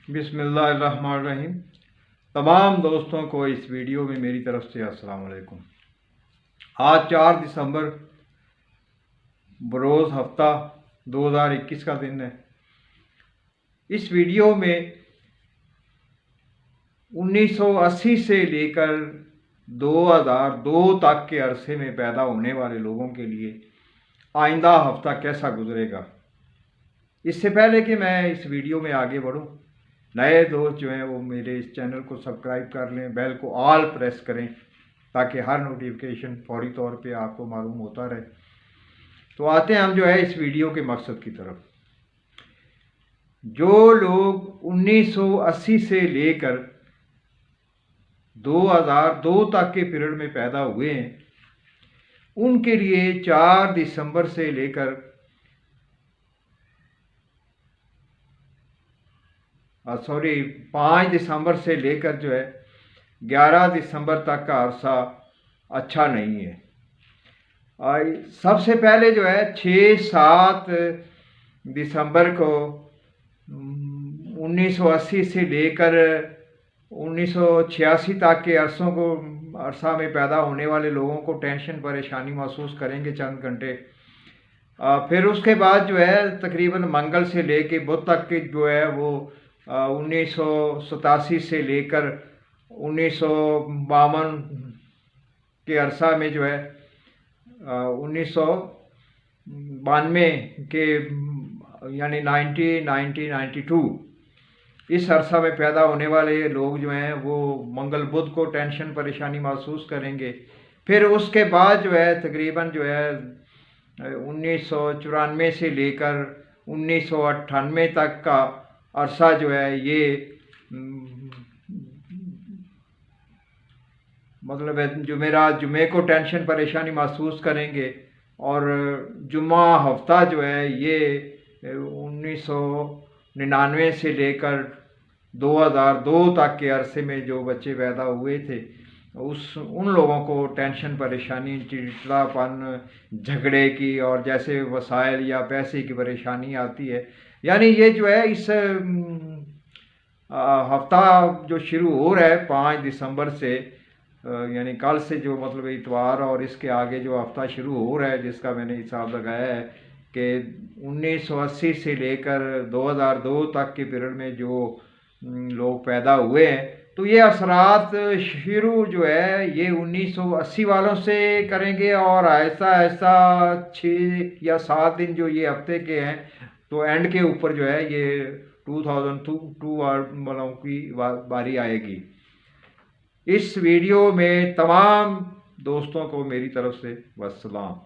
बिस्मिल्लाहिर्रहमानिर्रहीम। तमाम दोस्तों को इस वीडियो में मेरी तरफ से अस्सलाम वालेकुम। आज 4 दिसंबर बरोज़ हफ्ता 2021 का दिन है। इस वीडियो में 1980 से लेकर 2002 तक के अरसे में पैदा होने वाले लोगों के लिए आइंदा हफ्ता कैसा गुजरेगा। इससे पहले कि मैं इस वीडियो में आगे बढ़ूं, नए दोस्त जो हैं वो मेरे इस चैनल को सब्सक्राइब कर लें, बेल को ऑल प्रेस करें ताकि हर नोटिफिकेशन फौरी तौर पे आपको मालूम होता रहे। तो आते हैं हम जो है इस वीडियो के मकसद की तरफ। जो लोग 1980 से लेकर 2002 तक के पीरियड में पैदा हुए हैं, उनके लिए 4 दिसंबर से लेकर 5 दिसंबर से लेकर जो है 11 दिसंबर तक का अरसा अच्छा नहीं है। सबसे पहले जो है 6-7 दिसंबर को 1980 से लेकर 1986 तक के अरसा में पैदा होने वाले लोगों को टेंशन परेशानी महसूस करेंगे चंद घंटे। फिर उसके बाद जो है तकरीबन मंगल से लेके बुध तक के जो है वो 1987 से लेकर 1952 के अरसा में जो है 1992 के यानी 1992 इस अरसा में पैदा होने वाले लोग जो हैं वो मंगल बुध को टेंशन परेशानी महसूस करेंगे। फिर उसके बाद जो है तकरीबन जो है 1994 से लेकर 1998 तक का अरसा जो है ये मतलब जुमे को टेंशन परेशानी महसूस करेंगे। और जुम्मा हफ्ता जो है ये 1999 से लेकर 2002 तक के अरसे में जो बच्चे पैदा हुए थे उन लोगों को टेंशन परेशानी, चिड़चिड़ापन, झगड़े की और जैसे वसाइल या पैसे की परेशानी आती है। यानी ये जो है इस हफ्ता जो शुरू हो रहा है 5 दिसंबर से, यानी कल से जो मतलब इतवार और इसके आगे जो हफ्ता शुरू हो रहा है जिसका मैंने हिसाब लगाया है कि 1980 से लेकर 2002 तक के पीरियड में जो लोग पैदा हुए हैं, तो ये असरात शुरू जो है ये 1980 वालों से करेंगे और ऐसा 6 या 7 दिन जो ये हफ्ते के हैं तो एंड के ऊपर जो है ये 2002 वालों की बारी आएगी। इस वीडियो में तमाम दोस्तों को मेरी तरफ से वस्सलाम।